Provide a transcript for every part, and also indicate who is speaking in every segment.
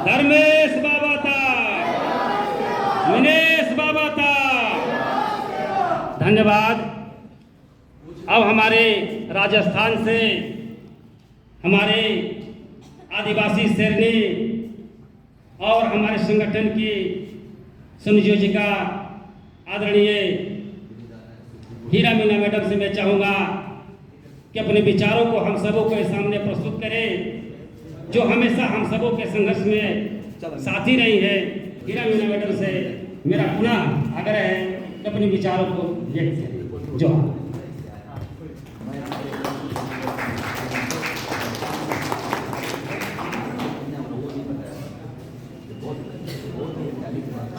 Speaker 1: धर्मेश बाबा था, मिनेश बाबा था। धन्यवाद। अब हमारे राजस्थान से हमारे आदिवासी शेरनी और हमारे संगठन की संयोजिका आदरणीय हीरा मीना मैडम से मैं चाहूँगा कि अपने विचारों को हम सबों के सामने प्रस्तुत करें, जो हमेशा हम सबों के संघर्ष में साथी रही है। हीरा मीना मैडम से मेरा पुनः आग्रह है कि अपने विचारों को व्यक्त करें। जो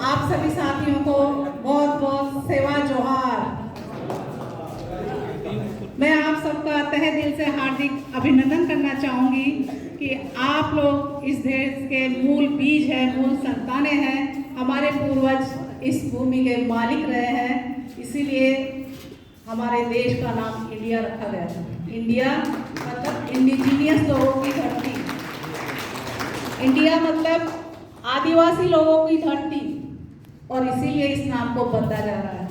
Speaker 2: आप सभी साथियों को बहुत बहुत सेवा जोहार। मैं आप सबका तहे दिल से हार्दिक अभिनंदन करना चाहूंगी कि आप लोग इस देश के मूल बीज हैं, मूल संतानें हैं। हमारे पूर्वज इस भूमि के मालिक रहे हैं, इसीलिए हमारे देश का नाम इंडिया रखा गया था। इंडिया मतलब इंडिजीनियस लोगों की धरती, इंडिया मतलब आदिवासी लोगों की धरती, और इसीलिए इस नाम को बदला जा रहा है।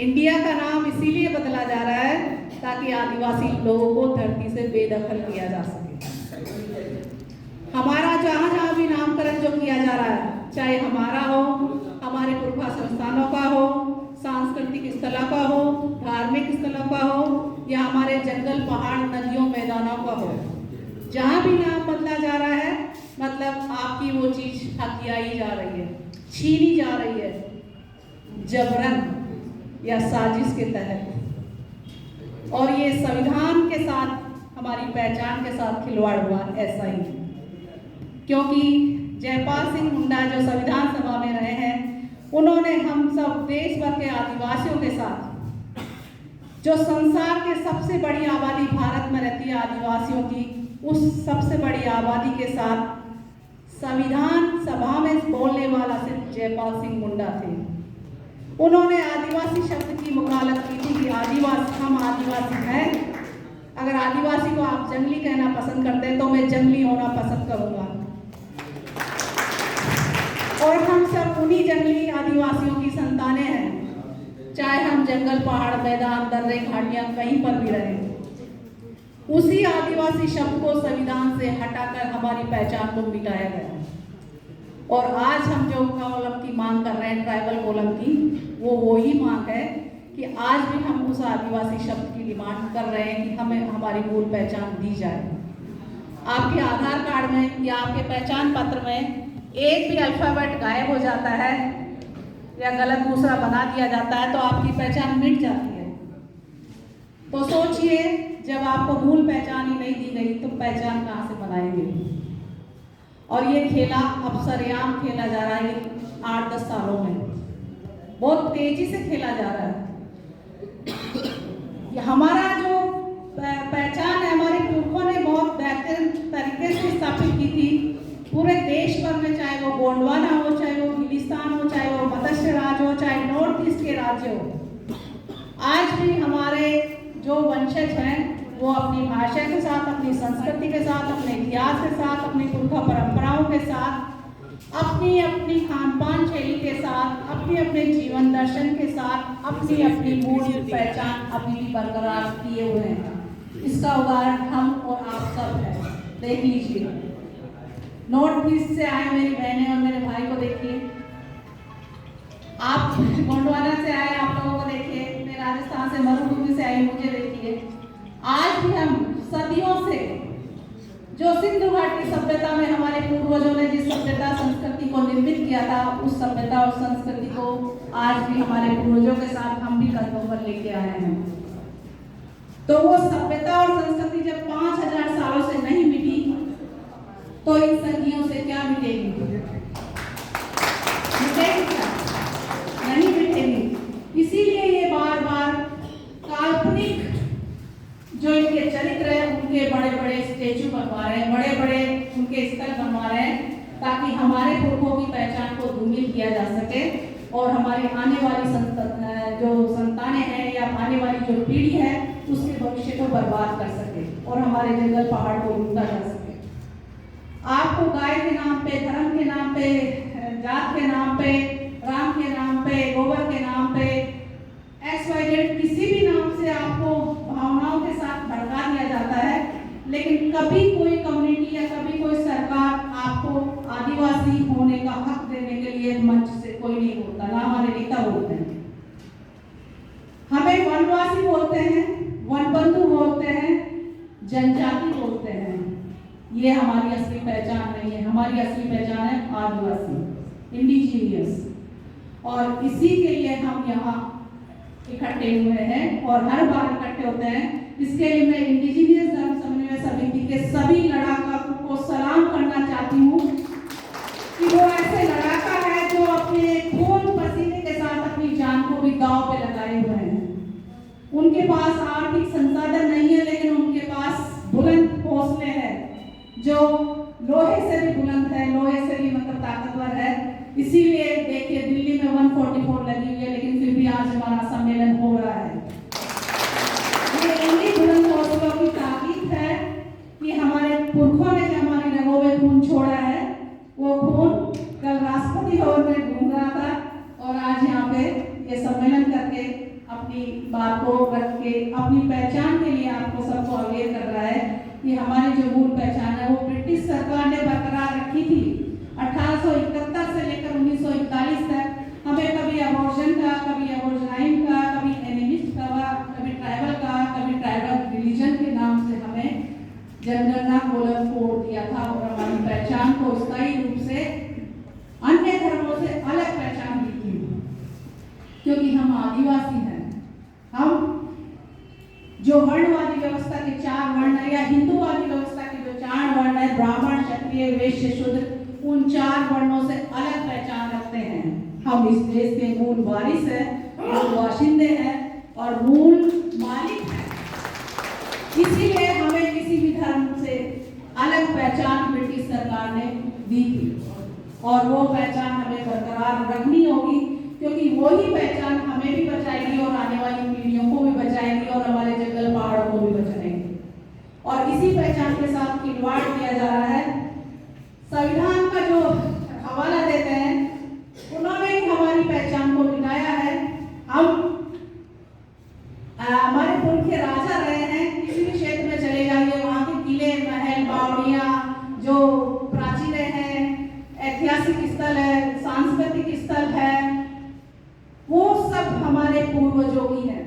Speaker 2: इंडिया का नाम इसीलिए बदला जा रहा है ताकि आदिवासी लोगों को धरती से बेदखल किया जा सके। हमारा जहाँ जहाँ भी नामकरण जो किया जा रहा है, चाहे हमारा हो, हमारे पुरखा संस्थानों का हो, सांस्कृतिक स्थलों का हो, धार्मिक स्थलों का हो, या हमारे जंगल पहाड़ नदियों मैदानों का हो, जहाँ भी नाम बदला जा रहा है मतलब आपकी वो चीज हथियाई जा रही है, छीनी जा रही है, जबरन या साजिश के तहत। और ये संविधान के साथ, हमारी पहचान के साथ खिलवाड़ हुआ ऐसा ही, क्योंकि जयपाल सिंह मुंडा जो संविधान सभा में रहे हैं, उन्होंने हम सब देश भर के आदिवासियों के साथ, जो संसार के सबसे बड़ी आबादी भारत में रहती है आदिवासियों की, उस सबसे बड़ी आबादी के साथ संविधान सभा में बोलने वाला सिर्फ जयपाल सिंह मुंडा थे। उन्होंने आदिवासी शब्द की वकालत की थी कि आदिवासी, हम आदिवासी हैं। अगर आदिवासी को आप जंगली कहना पसंद करते हैं तो मैं जंगली होना पसंद करूंगा। और हम सब उन्हीं जंगली आदिवासियों की संतानें हैं, चाहे हम जंगल पहाड़ मैदान दर्रे घाटियां कहीं पर भी रहें। उसी आदिवासी शब्द को संविधान से हटाकर हमारी पहचान को मिटाया गया। और आज हम जो कॉलम की मांग कर रहे हैं, ट्राइबल कॉलम की, वो वही मांग है कि आज भी हम उस आदिवासी शब्द की डिमांड कर रहे हैं कि हमें हमारी मूल पहचान दी जाए। आपके आधार कार्ड में या आपके पहचान पत्र में एक भी अल्फाबेट गायब हो जाता है या गलत दूसरा बना दिया जाता है तो आपकी पहचान मिट जाती है। तो सोचिए, जब आपको मूल पहचान ही नहीं दी गई तो पहचान कहाँ से बनाएंगे। और ये खेला अब सरेआम खेला जा रहा है, 8-10 सालों में बहुत तेजी से खेला जा रहा है। हमारा जो पहचान है, हमारे पुरखों ने बहुत बेहतरीन तरीके से स्थापित की थी पूरे देश भर में, चाहे वो गोंडवाना हो, चाहे वो गिलिस्तान हो, चाहे वो मत्स्य राज हो, चाहे नॉर्थ ईस्ट के राज्य हो। आज भी हमारे जो वंशज हैं वो अपनी भाषा के साथ, अपनी संस्कृति के साथ, अपने इतिहास के साथ, अपनी पुरखा परंपराओं के साथ, अपनी अपनी खान पान शैली के साथ, अपने अपने जीवन दर्शन के साथ अपनी अपनी मूल पहचान अभी भी बरकरार किए हुए हैं। इसका उदाहरण हम और आप सब हैं। देख लीजिए, नॉर्थ ईस्ट से आए मेरी बहनें और मेरे भाई को देखिए, आप गोंडवाना से आए आप लोगों को देखिए, मैं राजस्थान से मरुभूमि से आई मुझे देखिए। आज भी हम सदियों से जो सिंधु घाटी सभ्यता में हमारे पूर्वजों ने जिस सभ्यता संस्कृति को निर्मित किया था, उस सभ्यता और संस्कृति को आज भी हमारे पूर्वजों के साथ हम भी कंधों पर लेके आए हैं। तो वो सभ्यता और संस्कृति जब 5000 सालों से नहीं मिटी तो इन सदियों से क्या मिटेगी? मिटेगी क्या? नहीं मिटेगी। इसीलिए ये बार बार काल्पनिक जो इनके चरित्र है, उनके बड़े बड़े स्टेचू बनवा रहे हैं, बड़े बड़े उनके स्थल बनवा रहे हैं, ताकि हमारे पुरखों की पहचान को धूमिल किया जा सके और हमारी आने वाली जो संतानें हैं या आने वाली जो पीढ़ी है उसके भविष्य को बर्बाद कर सके और हमारे जंगल पहाड़ को लूटा जा सके। आप आपको गाय के नाम पे, धर्म के नाम पे, जात के नाम पे, राम के नाम पे, गोबर के नाम पे, XYZ किसी भी नाम से आपको भावनाओं के साथ भड़का दिया जाता है। लेकिन कभी कोई कम्युनिटी या कभी कोई सरकार आपको आदिवासी होने का हक देने के लिए मंच से कोई नहीं बोलता, ना हमारे नेता बोलते हैं। हमें वनवासी बोलते हैं, वनबंधु बोलते हैं, जनजाति बोलते हैं। ये हमारी असली पहचान नहीं है। हमारी असली पहचान है आदिवासी, इंडिजीनियस। और इसी के लिए हम यहाँ इकट्ठे हुए हैं और हर बार इकट्ठे होते हैं। इसके लिए मैं इंडिजीनियस धर्म समन्वय समिति के सभी लड़ाकों को सलाम करना चाहती हूँ कि वो ऐसे लड़ाका है जो अपने खून पसीने के साथ अपनी जान को भी दांव पे लगाए हुए हैं। उनके पास आर्थिक संसाधन नहीं है, लेकिन उनके पास बुलंद हौसले हैं जो लोहे से भी बुलंद है, लोहे से भी मतलब ताकतवर है। इसीलिए देखिए दिल्ली में 144 लगी हुई है, लेकिन फिर भी आज हमारा सम्मेलन हो रहा है। ये इन्हीं बुलंद हौसलों की ताकीद है कि हमारे पुरखों ने जो हमारी रगों में खून छोड़ा है, वो खून कल राष्ट्रपति भवन में घूम रहा था और आज यहाँ पे ये सम्मेलन करके अपनी बात को रख के अपनी पहचान के लिए आपको सबको अवेयर कर रहा है कि हमारी जो मूल पहचान है वो ब्रिटिश सरकार ने बरकरार रखी थी। 1871 से लेकर 1941 तक हमें कभी अबॉर्शन का, कभी अबॉर्जनाइन का, कभी एनिमिस्ट का, कभी ट्राइबल का, कभी ट्राइबल रिलीजन के नाम से हमें जनगणना कोलन कोड दिया था और हमारी पहचान को स्थायी रूप से अन्य धर्मों से अलग पहचान दी थी, क्योंकि हम आदिवासी हैं। हम जो वर्णवादी व्यवस्था के 4 वर्ण है या हिंदूवादी व्यवस्था के जो 4 वर्ण है, ब्राह्मण, क्षत्रिय, वैश्य, शूद्र, उन 4 वर्णों से अलग पहचान रखते हैं। हम इस देश के मूल वारिस हैं, मूल बाशिंदे हैं और मूल मालिक हैं। इसीलिए हमें किसी भी धर्म से अलग पहचान ब्रिटिश सरकार ने दी थी और वो पहचान हमें बरकरार रखनी होगी, क्योंकि वही पहचान हमें भी बचाएगी और आने वाली पीढ़ियों को भी बचाएगी और हमारे जंगल पहाड़ों को भी बचाएगी। और इसी पहचान के साथ खिलवाड़ किया जा रहा है। संविधान का जो हवाला देते हैं, उन्होंने ही हमारी पहचान को मिटाया है। हम हमारे पुरखे राजा रहे हैं, किसी भी क्षेत्र में चले जाइए, वहाँ के किले, महल, बावड़ियाँ जो प्राचीन हैं, ऐतिहासिक स्थल है, सांस्कृतिक स्थल है, वो सब हमारे पूर्वजों की है।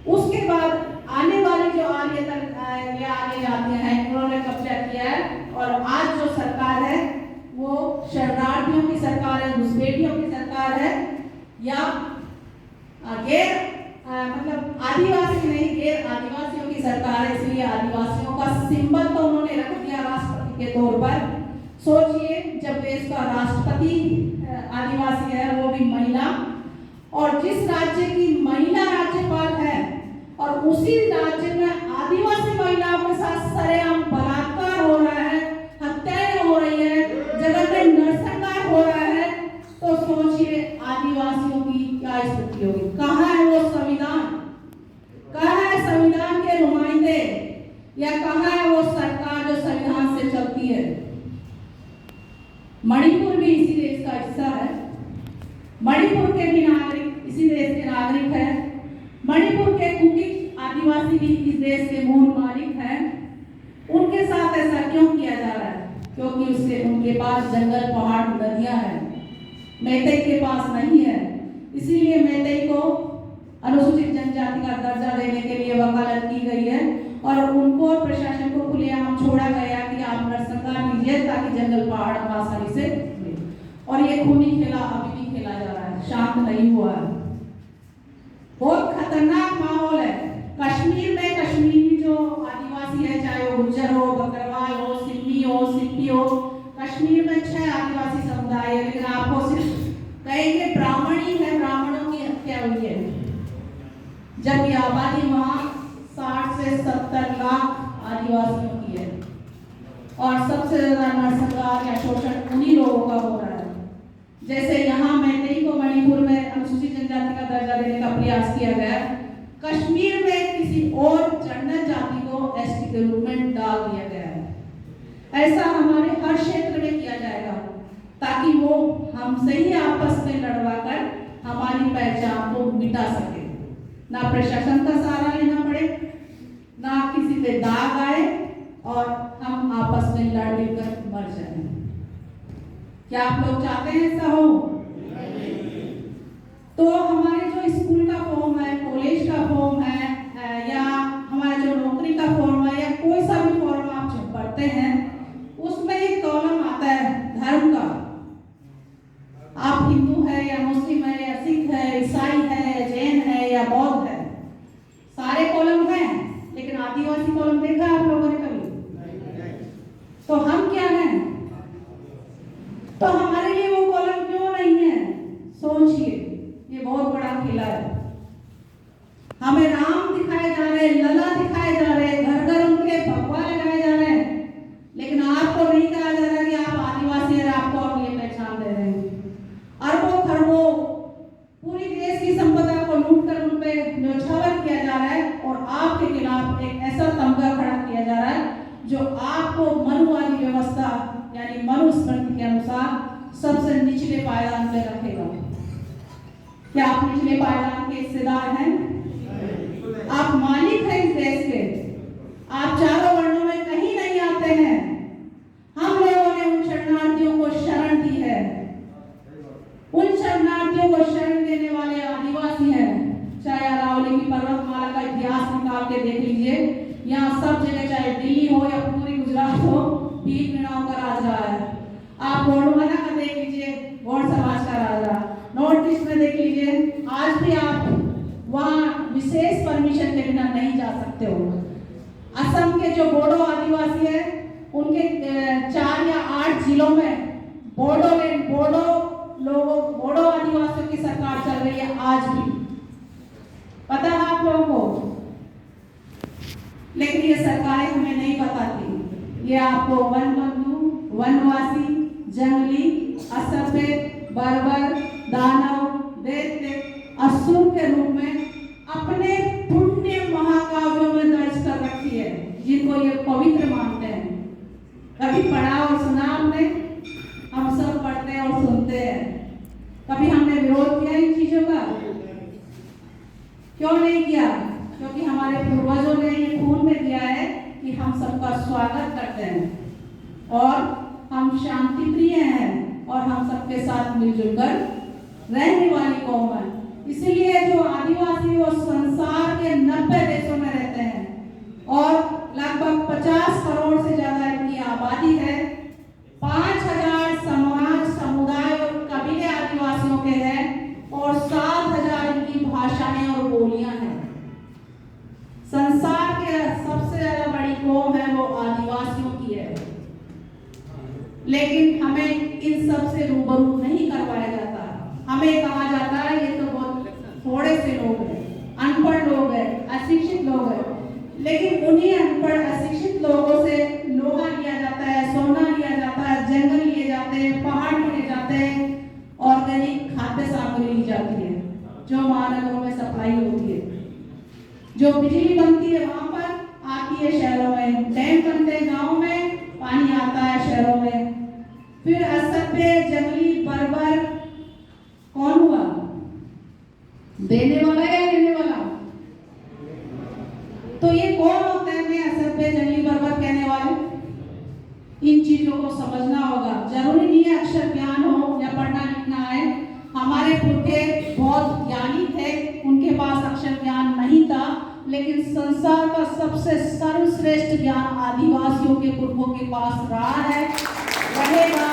Speaker 2: उसके बाद आने वाली जो आगे जाती हैं, उन्होंने कब्जा किया है और आज जो सरकार है वो शरणार्थियों की सरकार है, घुसपैठियों की सरकार है या गैर मतलब आदिवासी नहीं, गैर आदिवासियों की सरकार है। इसलिए आदिवासियों का सिंबल तो उन्होंने रख दिया राष्ट्रपति के तौर पर। सोचिए, जब देश का राष्ट्रपति आदिवासी है, वो भी महिला, और जिस राज्य की महिला राज्यपाल है और उसी राज्य में आदिवासी महिलाओं के साथ सरेआम बलात्कार हो रहा है, हत्याएं हो रही है, जगह में नरसंहार हो रहा है, तो सोचिए आदिवासियों की क्या स्थिति होगी। कहाँ है वो संविधान? कहाँ है संविधान के नुमाइंदे या कहाँ है वो सरकार जो संविधान से चलती है? मणिपुर भी इसी देश का हिस्सा है। मणिपुर के भी नागरिक इसी देश के नागरिक हैं। मणिपुर के कुकी आदिवासी भी इस देश के मूल मालिक हैं। उनके साथ ऐसा क्यों किया जा रहा है? क्योंकि उनके पास जंगल, पहाड़, नदियां हैं, मैतेई के पास नहीं है। इसीलिए मैतेई को अनुसूचित जनजाति का दर्जा देने के लिए वकालत की गई है और उनको और प्रशासन को खुलेआम छोड़ा गया कि आप नरसंहार कीजिए ताकि जंगल, पहाड़ आसानी से मिले। और ये खूनी खेला अभी भी खेला जा रहा है, शांत नहीं हुआ है। बहुत खतरनाक माहौल है कश्मीर में। कश्मीरी जो आदिवासी है, चाहे वो गुज्जर हो, बकरवाल हो, सिंधी हो, कश्मीर में 6 आदिवासी समुदाय है, लेकिन आपको सिर्फ कहेंगे ब्राह्मण ही है, ब्राह्मणों की हत्या हुई है, जबकि आबादी वहाँ 60 से 70 लाख आदिवासियों की है और सबसे ज्यादा नरसंहार या शोषण उन्हीं लोगों का हो रहा है। जैसे यहाँ मैतेई को मणिपुर में अनुसूचित जनजाति का दर्जा देने का प्रयास किया गया, कश्मीर में किसी और जनजाति को एसटी के रूप में डाल दिया गया है। ऐसा हमारे हर क्षेत्र में किया जाएगा, ताकि वो हमसे ही आपस में लड़वा कर हमारी पहचान को मिटा सके। ना प्रशासन का सहारा लेना पड़े, ना किसी पे दाग आए और हम आपस में लड़ कर मर जाएं। क्या आप लोग चाहते हैं ऐसा हो? तो हमारे जो स्कूल का फॉर्म है, कॉलेज का फॉर्म है, या हमारा जो नौकरी का फॉर्म है, या कोई सा भी फॉर्म आप जब पढ़ते हैं, उसमें एक कॉलम आता है धर्म का। आप हिंदू है या मुस्लिम है या सिख है, ईसाई है, जैन है या बौद्ध है, सारे कॉलम हैं, लेकिन आदिवासी कॉलम देखा है आप लोगों ने कभी? तो हम क्या हैं? तो हमारे लिए वो कॉलम क्यों नहीं है? सोचिए, ये बहुत बड़ा खेला है। हमें राम दिखाए जा रहे, लला दिखाए जा रहे, घर घर उनके भगवा लगाए जा रहे हैं, लेकिन आपको नहीं कहा जा रहा कि आप आदिवासी हैं, आपको हम ये पहचान दे रहे हैं। अरबों खरबों पूरी देश की संपदा को लूट कर उन पे न्यौछावर किया जा रहा है, और आपके खिलाफ एक ऐसा तमगा खड़ा किया जा रहा है जो आपको मनुवादी व्यवस्था यानी मनुस्मृति के अनुसार सबसे निचले पायदान पे रखेगा। क्या आप निचले पायदान के हिस्सेदार हैं? आप मालिक हैं इस देश के। आप चारों वर्णों में कहीं नहीं आते हैं। हम लोगों ने उन शरणार्थियों को शरण दी है। उन शरणार्थियों को शरण देने वाले आदिवासी हैं। चाहे अरावली की पर्वतमाला का इतिहास निकाल के देख लीजिए, यहाँ सब जगह, चाहे दिल्ली हो या पूरी गुजरात हो, भीख मीणाओं का राज रहा है। आप गोंडवाना का देख लीजिए, गौड़ समाज का राज रहा। नॉर्थ ईस्ट में देख लीजिए, आज भी आप वहाँ विशेष परमिशन के बिना नहीं जा सकते हो। असम के जो बोडो आदिवासी है, उनके 4 या 8 जिलों में बोडोलैंड, बोडो आदिवासियों की सरकार चल रही है आज भी। पता है आप लोगों को? लेकिन ये सरकारें हमें नहीं बताती। ये आपको वन बंधु, वनवासी, जंगली, असभ्य, बर्बर, दानव, दैत्य, असुर के रूप में अपने पुण्य महाकाव्यों में दर्ज कर रखी है, जिनको ये पवित्र मानते हैं। कभी पढ़ा और सुना हमने? हम सब पढ़ते हैं और सुनते हैं। कभी हमने विरोध किया इन चीजों का? क्यों नहीं किया? क्योंकि हमारे पूर्वजों ने ये खून में दिया है कि हम सबका स्वागत करते हैं और हम शांति प्रिय हैं और हम सबके साथ मिलजुल कर रहने वाली कौम है। इसीलिए जो आदिवासी वो संसार के 90 देशों में रहते हैं और लगभग 50 करोड़ से ज्यादा इनकी आबादी है। 5000 समाज, समुदाय और कबीले आदिवासियों के हैं और 7000 इनकी भाषाएं और बोलियां हैं। संसार के सबसे ज्यादा बड़ी कौम है वो आदिवासियों की है, लेकिन हमें इन सब से रूबरू नहीं करवाया जाता। हमें कहा जाता है ये तो बहुत थोड़े से लोग हैं, अनपढ़ लोग हैं, अशिक्षित लोग हैं, लेकिन उन्हीं अनपढ़ अशिक्षित लोगों से लोहा लिया जाता है, सोना लिया जाता है, जंगल लिए जाते हैं, पहाड़ लिए जाते हैं, ऑर्गेनिक खाद्य सामग्री ली जाती है जो महानगरों में सप्लाई होती है। जो बिजली बनती है वहां पर आती है शहरों में, डैम बनते हैं गाँव में, पानी आता है शहरों में। फिर असभ्य, जंगली, बर्बर कौन हुआ? देने वाला या लेने वाला? तो ये कौन होते हैं मैं असभ्य, जंगली, बर्बर कहने वाले? इन चीजों को समझना होगा। जरूरी नहीं है अक्षर ज्ञान हो या पढ़ना लिखना आए। हमारे पुरखे बहुत ज्ञानी थे, उनके पास अक्षर ज्ञान नहीं था, लेकिन संसार का सबसे सर्वश्रेष्ठ ज्ञान आदिवासियों के पुरखों के पास रहा है, रहेगा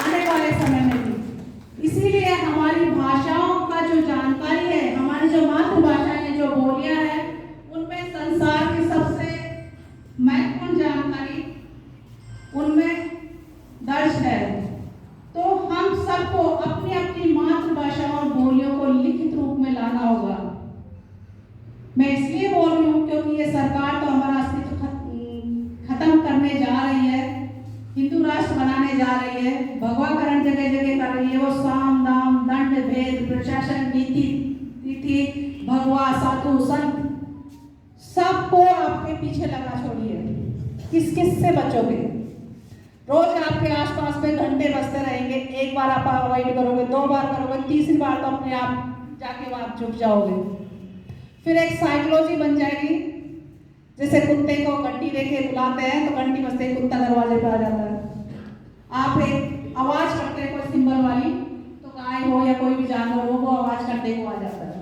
Speaker 2: आने वाले समय में भी। इसीलिए हमारी भाषाओं का जो जानकारी है, हमारी जो मातृभाषाएं हैं, जो बोलियां हैं, उनमें संसार की सबसे महत्वपूर्ण जानकारी उनमें दर्ज है। तो हम सबको अपनी अपनी मातृभाषा और बोलियों को लिखित रूप में लाना होगा। मैं इसलिए बोल रही हूँ क्योंकि ये सरकार तो हमारा अस्तित्व खत्म करने जा रही है, हिंदू राष्ट्र बनाने जा रही है, भगवाकरण जगह जगह कर रही है। वो साम दाम दंड भेद प्रशासन नीति तिथि भगवा साधु संत सबको आपके पीछे लगा छोड़िए। किस किस से बचोगे? आपके आसपास में घंटे बजते रहेंगे। एक बार आप अवॉइड करोगे, 2 बार करोगे, तीसरी बार तो अपने आप जाके वहां चुप जाओगे। फिर एक साइकोलॉजी बन जाएगी, जैसे कुत्ते को घंटी देके बुलाते हैं तो घंटी बजते ही कुत्ता दरवाजे पर आ जाता है। आप एक आवाज करते हैं कोई सिंबल वाली, तो गाय हो या कोई भी जानवर हो, वो आवाज करते ही वो आ जाता है।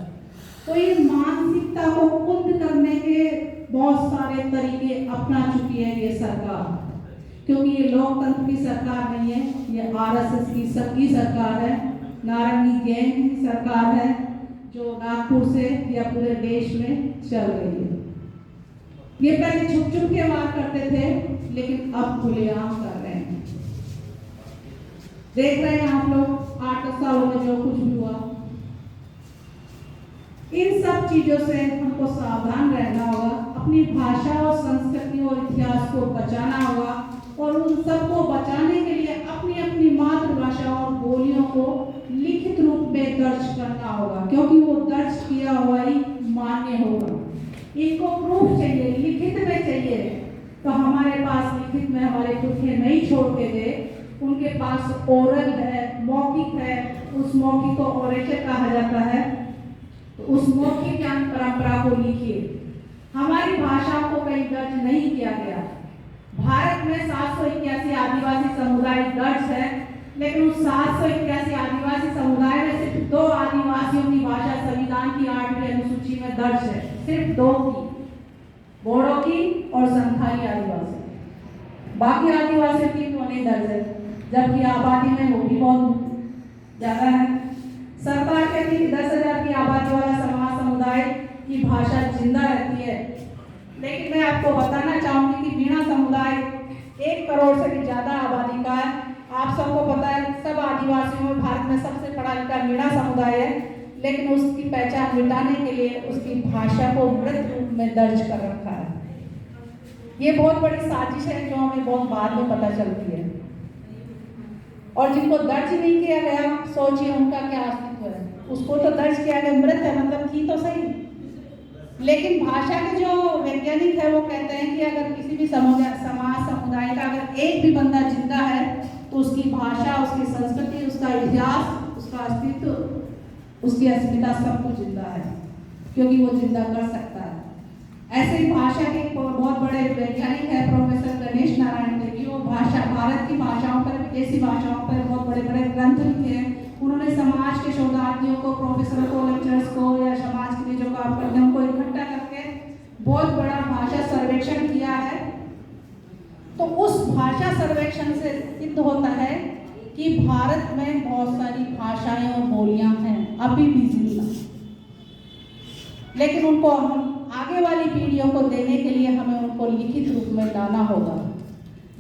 Speaker 2: तो ये मानसिकता को कुंद करने के बहुत सारे तरीके अपना चुकी है ये सरकार, क्योंकि ये लोकतंत्र की सरकार नहीं है, ये आरएसएस की सबकी सरकार है, नारंगी गैंग की सरकार है, जो नागपुर से या पूरे देश में चल रही है। ये पहले छुप छुप के वार करते थे, लेकिन अब खुलेआम कर रहे हैं। देख रहे हैं आप लोग 8 सालों में जो कुछ भी हुआ। इन सब चीजों से हमको सावधान रहना होगा, अपनी भाषा और संस्कृति और इतिहास को बचाना होगा, और उन सबको बचाने के लिए अपनी अपनी मातृभाषा और बोलियों को लिखित रूप में दर्ज करना होगा, क्योंकि वो दर्ज किया हुआ ही मान्य होगा। इनको प्रूफ चाहिए, लिखित में चाहिए, तो हमारे पास लिखित में हमारे पुरखे नहीं छोड़ के गए, उनके पास ओरल है, मौखिक है, उस मौखिक को ओरेचर कहा जाता है, तो उस मौखिक ज्ञान परंपरा को लिखिए। हमारी भाषा को कहीं दर्ज नहीं किया गया। भारत में 781 आदिवासी समुदाय दर्ज है, लेकिन उस 781 आदिवासी समुदाय में सिर्फ 2 आदिवासियों की भाषा संविधान की 8वीं अनुसूची में दर्ज है, सिर्फ 2 की, बोडो की और संथाली आदिवासी। बाकी आदिवासियों की क्यों नहीं दर्ज है, जबकि आबादी में वो भी बहुत ज्यादा है। सरकार कहती है 10,000 की आबादी वाला समाज समुदाय की भाषा जिंदा रहती है, लेकिन मैं आपको बताना चाहूंगी कि मीणा समुदाय 1 करोड़ से भी ज्यादा आबादी का है। आप सबको पता है, सब आदिवासियों में भारत में सबसे पढ़ा लिखा मीणा समुदाय है, लेकिन उसकी पहचान मिटाने के लिए उसकी भाषा को मृत रूप में दर्ज कर रखा है। ये बहुत बड़ी साजिश है जो हमें बहुत बाद में पता चलती है, और जिनको दर्ज नहीं किया गया, सोचिए उनका क्या अस्तित्व है। उसको तो दर्ज किया गया, मृत है, मतलब थी तो सही, लेकिन भाषा के जो वैज्ञानिक है वो कहते हैं कि अगर किसी भी समाज समुदाय का अगर एक भी बंदा जिंदा है, तो उसकी भाषा, उसकी संस्कृति, उसका इतिहास, उसका अस्तित्व, उसकी अस्मिता सब कुछ जिंदा है, क्योंकि वो जिंदा कर सकता है। ऐसे ही भाषा के बहुत बड़े वैज्ञानिक है प्रोफेसर गणेश नारायण देवी, वो भाषा, भारत की भाषाओं पर, विदेशी भाषाओं पर बहुत बड़े बड़े ग्रंथ लिखे हैं। उन्होंने समाज के शोधार्थियों को, प्रोफेसरों को, लेक्चरर्स को, या समाज के लिए जो काम करते हैं उनको इकट्ठा करके बहुत बड़ा भाषा सर्वेक्षण किया है। तो उस भाषा सर्वेक्षण से सिद्ध होता है कि भारत में बहुत सारी भाषाएं और बोलियां हैं अभी भी जिंदा, लेकिन उनको हम आगे वाली पीढ़ियों को देने के लिए हमें उनको लिखित रूप में लाना होगा।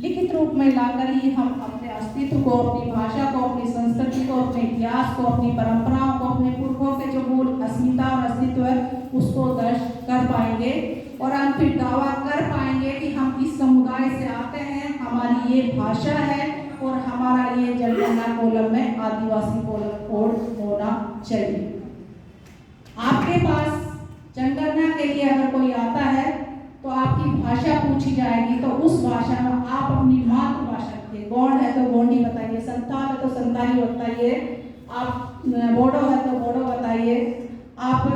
Speaker 2: लिखित रूप में लाकर ही हम अपने अस्तित्व को, अपनी भाषा को, अपनी संस्कृति को, अपने इतिहास को, अपनी परंपराओं को, अपने पुरखों के जो मूल अस्मिता और अस्तित्व है उसको दर्ज कर पाएंगे, और हम फिर दावा कर पाएंगे कि हम इस समुदाय से आते हैं, हमारी ये भाषा है, और हमारा ये जनगणना कॉलम में आदिवासी कोड होना चाहिए। आपके पास जनगणना के लिए अगर कोई आता है तो आपकी भाषा पूछी जाएगी, तो उस भाषा में आप अपनी मातृभाषा के, गोंड है तो गोंडी बताइए, संथाल है तो संथाली बताइए, आप बोडो है तो बोडो बताइए, आप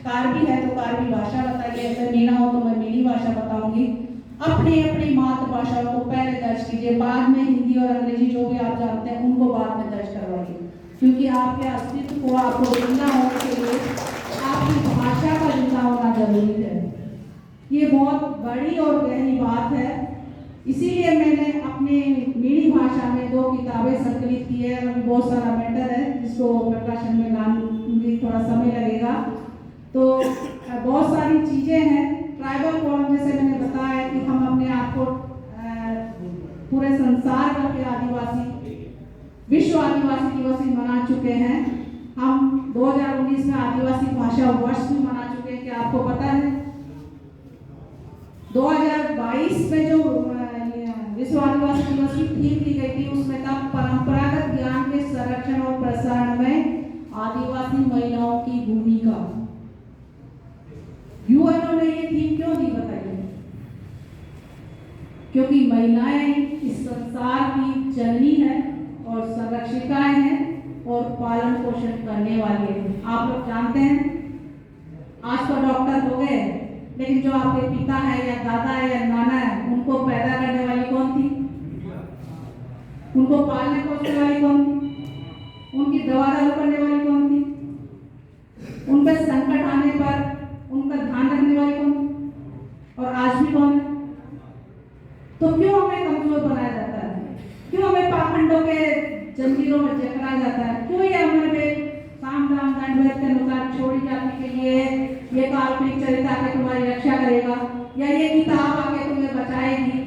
Speaker 2: कार्बी है तो कार्बी भाषा बताइए, ऐसे मीणा हो तो मैं मीणी भाषा बताऊंगी। अपनी अपनी मातृभाषा को पहले दर्ज कीजिए, बाद में हिंदी और अंग्रेजी जो भी आप जानते हैं उनको बाद में दर्ज करवाइए, क्योंकि आपके अस्तित्व को, आपको जिंदा होने के लिए आपकी भाषा का जिंदा होना जरूरी है। ये बहुत बड़ी और गहरी बात है, इसीलिए मैंने अपने मीणी भाषा में 2 किताबें संकलित की है। अभी बहुत सारा मैटर है जिसको प्रकाशन में लाने थोड़ा समय लगेगा, तो बहुत सारी चीजें हैं। ट्राइबल कॉलम, जैसे मैंने बताया कि हम अपने आप को पूरे संसार भर के आदिवासी, विश्व आदिवासी दिवस भी मना चुके हैं। हम 2019 में आदिवासी भाषा वर्ष भी मना चुके हैं। क्या आपको पता है 2022 में जो विश्व आदिवासी दिवस की थीम दी गई थी उसमें था परंपरागत ज्ञान के संरक्षण और प्रसारण में आदिवासी महिलाओं की भूमिका। यूएनओ ने ये थीम क्यों दी बताइए? क्योंकि महिलाएं इस संसार की जननी है और संरक्षिकाएं हैं और पालन पोषण करने वाली है। आप लोग जानते हैं आज तो डॉक्टर हो गए, लेकिन जो आपके पिता है या दादा है या नाना है, उनको पैदा करने वाली कौन थी? उनको पालने पोषने वाली कौन थी? उनकी दवा दारू करने वाली कौन थी? उन पर संकट आने पर उनका ध्यान रखने वाली कौन थी? और आज भी कौन है? तो क्यों हमें कमजोर बनाया जाता है? क्यों हमें पाखंडों के जंजीरों में जकड़ा जाता है? क्यों ये हमारे साम दाम दंड भेद के अनुसार छोड़ी जाती के लिए ये काल्पनिक चरित्र आके तुम्हारी रक्षा करेगा या ये किताब आके तुम्हें बचाएगी?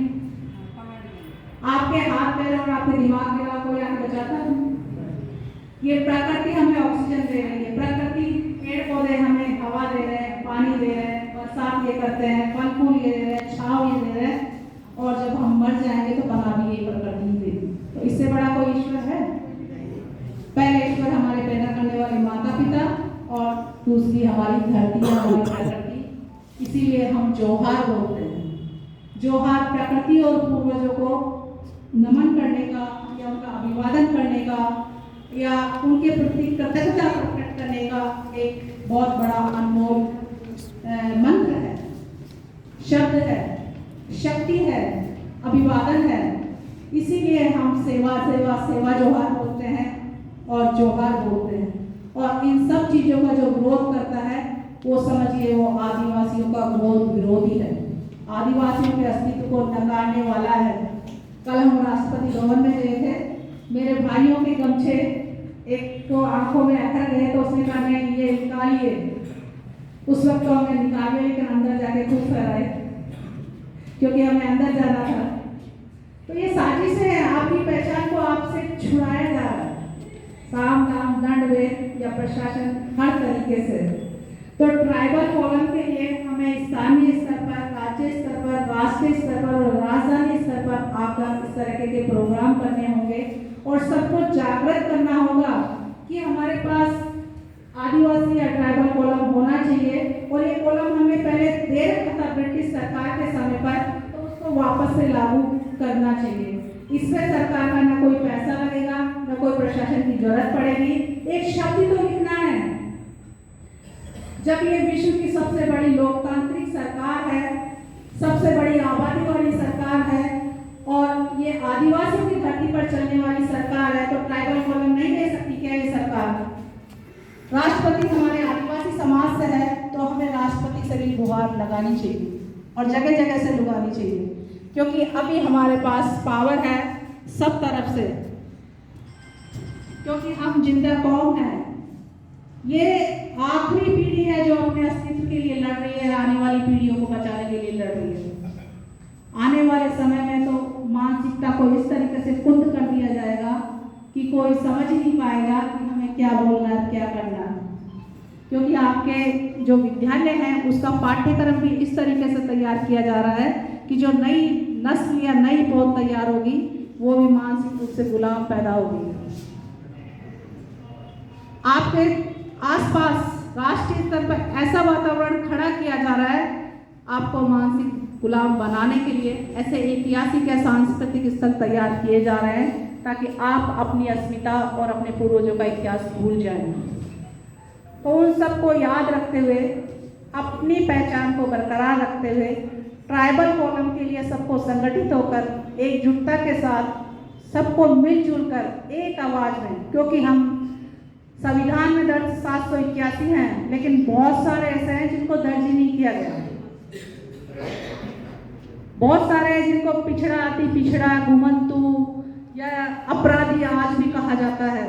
Speaker 2: आपके हाथ पैर और आपके दिमाग के अलावा कोई आके बचाता है? ये प्रकृति हमें ऑक्सीजन दे रही है, प्रकृति पेड़ पौधे हमें हवा दे रहे हैं, पानी दे रहे हैं, बरसात ये करते हैं, फल फूल ये दे रहे हैं, छाव ये दे रहे हैं, और जब हम मर जाएंगे तो बना भी ये प्रकृति ही देगी। तो इससे बड़ा कोई ईश्वर है? पहले ईश्वर हमारे पैदा करने वाले माता पिता और दूसरी हमारी धरती है, हमारी प्रकृति। इसीलिए हम जोहार बोलते हैं। जोहार प्रकृति और पूर्वजों को नमन करने का या उनका अभिवादन करने का या उनके प्रति कृतज्ञता प्रकट करने का एक बहुत बड़ा अनमोल मंत्र है, शब्द है, शक्ति है, अभिवादन है। इसीलिए हम सेवा सेवा सेवा जोहार बोलते हैं और जोहार बोलते हैं। और इन सब चीजों का जो विरोध करता है वो समझिए वो आदिवासियों का घोर विरोधी है, आदिवासियों के अस्तित्व को नकारने वाला है। कल हम राष्ट्रपति भवन में गए थे, मेरे भाइयों के गमछे एक तो आंखों में अखर गए तो उसने कहा नहीं ये निकालिए। उस वक्त तो हमने निकाले, लेकिन अंदर जाके खुश कराए क्योंकि हमें अंदर जाना था। तो ये साजिश है, आपकी पहचान को आपसे छुड़ाया जा रहा है, साम दाम दंड भेद या प्रशासन हर तरीके से। तो ट्राइबल कॉलम के लिए हमें स्थानीय स्तर पर, राज्य स्तर पर, राष्ट्रीय स्तर पर और राजधानी स्तर पर आकर इस तरह के प्रोग्राम करने होंगे और सबको जागृत करना होगा कि हमारे पास आदिवासी या ट्राइबल कॉलम होना चाहिए। और ये कॉलम हमें पहले दे रखा था ब्रिटिश सरकार के समय पर, तो उसको वापस से लागू करना चाहिए। इसमें सरकार का ना कोई पैसा लगेगा, ना कोई प्रशासन की जरूरत पड़ेगी। एक शब्द तो लिखना है। जब ये विश्व की सबसे बड़ी लोकतांत्रिक सरकार है, सबसे बड़ी आबादी वाली सरकार है और ये आदिवासियों की धरती पर चलने वाली सरकार है, तो ट्राइबल कॉलम नहीं दे सकती क्या ये सरकार? राष्ट्रपति हमारे आदिवासी समाज से है तो हमें राष्ट्रपति से भी गुहार लगानी चाहिए और जगह जगह से लगानी चाहिए, क्योंकि अभी हमारे पास पावर है सब तरफ से, क्योंकि हम जिंदा कौम है। ये आखिरी पीढ़ी है जो अपने अस्तित्व के लिए लड़ रही है, आने वाली पीढ़ियों को बचाने के लिए लड़ रही है। आने वाले समय में तो मानसिकता को इस तरीके से कुंद कर दिया जाएगा कि कोई समझ ही नहीं पाएगा कि हमें क्या बोलना है, क्या करना है। क्योंकि आपके जो विद्यालय हैं उसका पाठ्यक्रम भी इस तरीके से तैयार किया जा रहा है कि जो नई नस्ल या नई पौध तैयार होगी वो भी मानसिक रूप से गुलाम पैदा होगी। आपके आसपास राष्ट्रीय स्तर पर ऐसा वातावरण खड़ा किया जा रहा है आपको मानसिक गुलाम बनाने के लिए। ऐसे ऐतिहासिक या सांस्कृतिक स्थल तैयार किए जा रहे हैं ताकि आप अपनी अस्मिता और अपने पूर्वजों का इतिहास भूल जाएं। तो उन सबको याद रखते हुए, अपनी पहचान को बरकरार रखते हुए, ट्राइबल कॉलम के लिए सबको संगठित होकर एकजुटता के साथ सबको मिलजुल कर एक आवाज में, क्योंकि हम संविधान में दर्ज 781 हैं, लेकिन बहुत सारे ऐसे हैं जिनको दर्ज ही नहीं किया गया। बहुत सारे हैं जिनको पिछड़ा, अति पिछड़ा, घुमंतु या अपराधी आज भी कहा जाता है,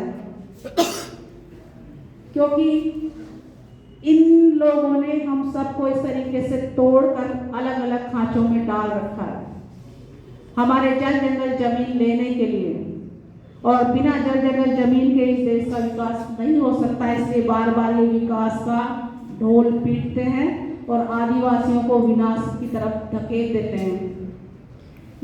Speaker 2: क्योंकि इन लोगों ने हम सबको इस तरीके से तोड़कर अलग अलग खांचों में डाल रखा है हमारे जल जंगल जमीन लेने के लिए। और बिना जल जंगल जमीन के इस देश का विकास नहीं हो सकता। इसलिए बार बार ये विकास का ढोल पीटते हैं और आदिवासियों को विनाश की तरफ धकेल देते हैं।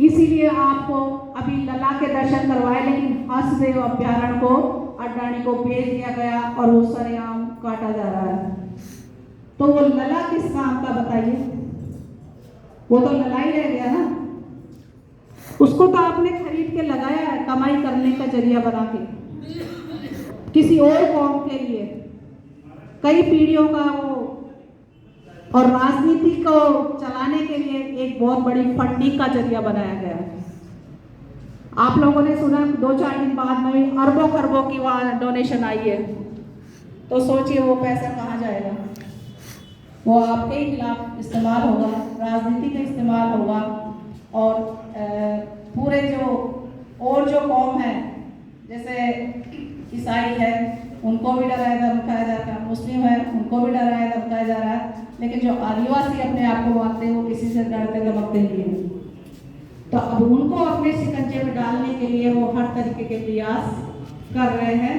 Speaker 2: इसीलिए आपको अभी लला के दर्शन करवाए, लेकिन हंसदेव अभ्यारण्य को अडानी को भेज दिया गया और वो सरेआम काटा जा रहा है। तो वो लला किस काम का बताइए? वो तो लला ही रह गया ना। उसको तो आपने खरीद के लगाया है, कमाई करने का जरिया बना के किसी और कौम के लिए कई पीढ़ियों का वो और राजनीति को चलाने के लिए एक बहुत बड़ी फंडिंग का जरिया बनाया गया है। आप लोगों ने सुना 2-4 दिन बाद में अरबों खरबों की वहाँ डोनेशन आई है, तो सोचिए वो पैसा कहाँ जाएगा। वो आपके ही खिलाफ इस्तेमाल होगा, राजनीति का इस्तेमाल होगा और पूरे जो कौम है, जैसे ईसाई है उनको भी डराया धमकाया जाता है, मुस्लिम है उनको भी डराया धमकाया जा रहा है, लेकिन जो आदिवासी अपने आप को मानते हैं वो किसी से डरते धमकते नहीं हैं। तो अब उनको अपने शिकंजे में डालने के लिए वो हर तरीके के प्रयास कर रहे हैं।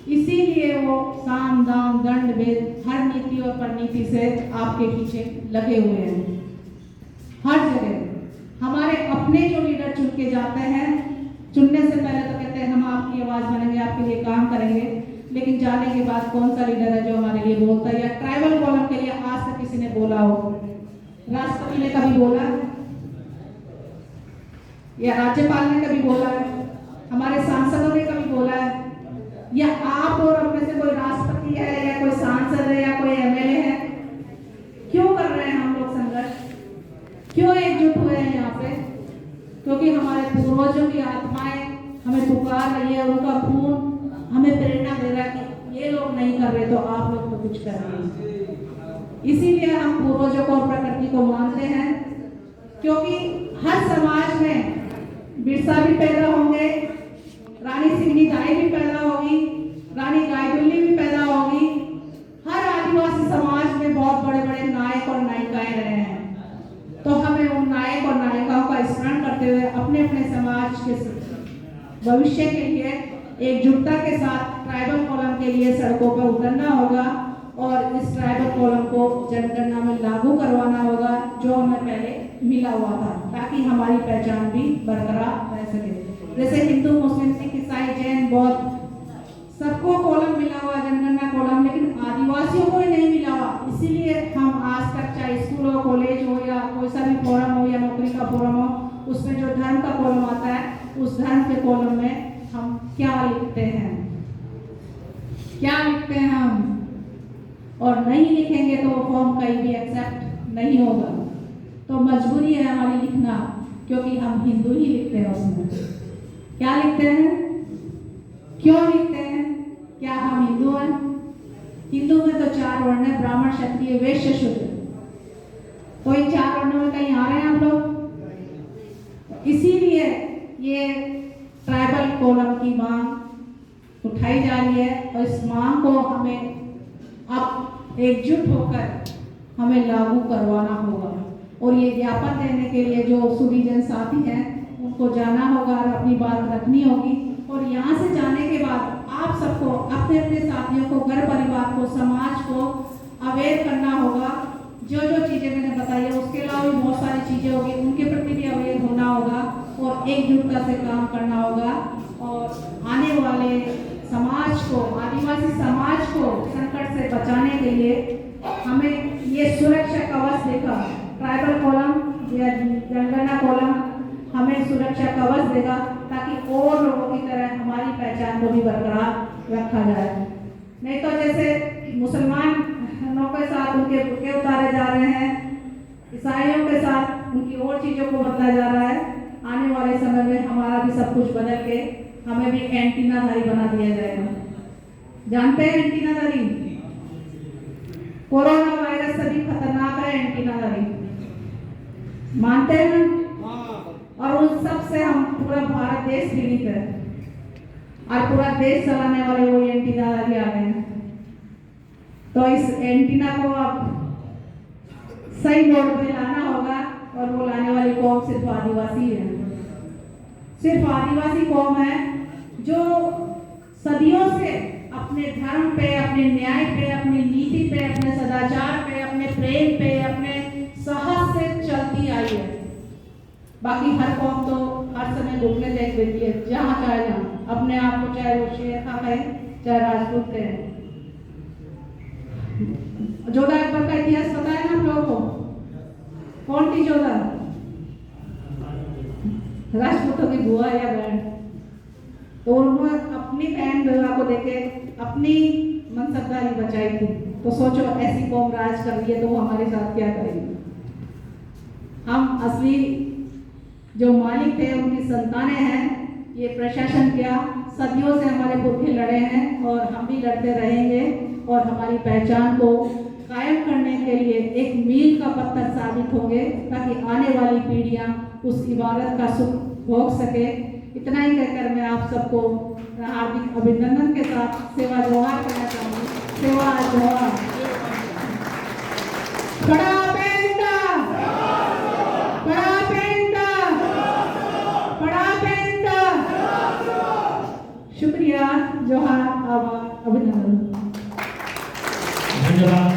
Speaker 2: इसीलिए वो साम दाम दंड भेद हर नीति और परनीति से आपके पीछे लगे हुए हैं। हर जगह हमारे अपने जो लीडर चुन के जाते हैं, चुनने से पहले तो कहते हैं हम आपकी आवाज बनेंगे, आपके लिए काम करेंगे, लेकिन जाने के बाद कौन सा लीडर है जो हमारे लिए बोलता है। या ट्राइबल कॉलम के लिए आज तक किसी ने बोला हो? राष्ट्रपति ने कभी बोला या राज्यपाल ने कभी बोला है? हमारे सांसदों ने कभी बोला है? या आप और अपने से कोई राष्ट्रपति है या कोई सांसद है या कोई एमएलए है? क्यों कर रहे हैं हम लोग संघर्ष? क्यों एकजुट हुए हैं यहाँ पे? क्योंकि हमारे पूर्वजों की आत्माएं हमें पुकार रही है, उनका खून हमें प्रेरणा दे रहा है कि ये लोग नहीं कर रहे तो आप लोग तो कुछ कर रहे हैं। इसीलिए हम पूर्वजों को और प्रकृति को मानते हैं, क्योंकि हर समाज में बिरसा भी पैदा होंगे, रानी सिंधी दाई भी पैदा होगी, रानी गायदुल्ली भी पैदा होगी। हर आदिवासी समाज में बहुत बड़े बड़े नायक और नायिकाएं रहे हैं। तो हमें उन नायक और नायिकाओं का स्मरण करते हुए अपने अपने समाज के भविष्य के लिए एकजुटता के साथ ट्राइबल कॉलम के लिए सड़कों पर उतरना होगा और इस ट्राइबल कॉलम को जनगणना में लागू करवाना होगा जो हमें पहले मिला हुआ था, ताकि हमारी पहचान भी बरकरार रह सके। जैसे हिंदू, मुस्लिम, सिख, ईसाई, जैन, बौद्ध सबको कॉलम मिला हुआ जनगणना कॉलम, लेकिन आदिवासियों को ही नहीं मिला हुआ। इसीलिए हम आज तक चाहे स्कूल हो, कॉलेज हो या कोई सा भी फोरम हो या नौकरी का फोरम हो, उसमें जो धर्म का कॉलम आता है उस धर्म के कॉलम में हम क्या लिखते हैं, क्या लिखते हैं हम, और नहीं लिखेंगे तो वो फॉर्म कहीं भी एक्सेप्ट नहीं होगा। तो मजबूरी है हमारी लिखना, क्योंकि हम हिंदू ही लिखते हैं। उसमें क्या लिखते हैं, क्यों लिखते हैं? क्या हम हिंदू हैं? हिंदू में तो 4 वर्ण है, ब्राह्मण, क्षत्रिय, वैश्य, शूद्र। तो इन 4 वर्णों में कहीं आ रहे हैं हम लोग? इसीलिए ये ट्राइबल कॉलम की मांग उठाई जा रही है और इस मांग को हमें अब एकजुट होकर हमें लागू करवाना होगा। और ये ज्ञापन देने के लिए जो सुधीजन साथी हैं उनको जाना होगा और अपनी बात रखनी होगी। और यहाँ से जाने के बाद आप सबको अपने अपने साथियों को, घर परिवार को, समाज को अवेयर करना होगा। जो जो चीज़ें मैंने बताई है उसके अलावा भी बहुत सारी चीज़ें होगी, उनके प्रति भी अवेयर होना होगा और एकजुटता से काम करना होगा। और आने वाले समाज को, आदिवासी समाज को संकट से बचाने के लिए हमें ये सुरक्षा कवच देगा। ट्राइबल कॉलम या जनगणना कॉलम हमें सुरक्षा कवच देगा, ताकि और लोगों की तरह हमारी पहचान को भी बरकरार रखा जाए। नहीं तो जैसे मुसलमानों के साथ उनके बुर्के उतारे जा रहे हैं, ईसाइयों के साथ उनकी और चीज़ों को बदला जा रहा है, आने वाले समय में हमारा भी सब कुछ बदल के हमें भी एंटीनाधारी बना दिया जाएगा। जानते हैं एंटीनाधारी? कोरोना वायरस से भी खतरनाक है एंटीनाधारी, मानते हैं ना? और उन सब से हम पूरा भारत देश पीड़ित है और पूरा देश चलाने वाले वो एंटीनाधारी आ गए हैं। तो इस एंटीना को अब सही मोड़ पे लाना होगा और वो लाने वाली कौम सिर्फ आदिवासी है। सिर्फ आदिवासी कौम है जो सदियों से अपने धर्म पे, अपने न्याय पे, अपनी नीति पे, अपने सदाचार पे, अपने प्रेम पे, अपने साहस से चलती आई है। बाकी हर कौम तो हर समय घूमने देख देती है, जहाँ चाहे जहाँ, अपने आप को चाहे वो शेर खा कहे चाहे राजपूत कहे। जोधा अकबर का इतिहास पता है ना हम लोगों को? कौन थी जोधा? राजपूतों की बुआ या बहन। अपनी बहन विवाह को लेके अपनी मनसबदारी बचाई थी, तो सोचो ऐसी कौम राज कर रही है तो वो हमारे साथ क्या करेगी। हम असली जो मालिक थे उनकी संतानें हैं। ये प्रशासन क्या, सदियों से हमारे पुरखे लड़े हैं और हम भी लड़ते रहेंगे और हमारी पहचान को कायम करने के लिए एक मील का पत्थर साबित होंगे, ताकि आने वाली पीढ़ियां उस इबादत का सुख भोग सके। इतना ही कहकर मैं आप सबको हार्दिक अभिनंदन के साथ सेवा जोहार करना चाहूँगी। सेवा जोहार। बड़ा पेंटा, बड़ा पेंटा, बड़ा पेंटा। शुक्रिया, जोहार, आभार, अभिनंदन।
Speaker 1: धन्यवाद।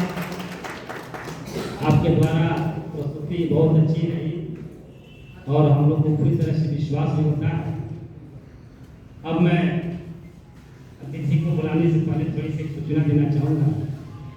Speaker 1: आपके द्वारा प्रस्तुति बहुत अच्छी रही और हम लोग को पूरी तरह से विश्वास भी होता है। अब मैं अतिथि को बुलाने से पहले थोड़ी सी सूचना देना चाहूँगा।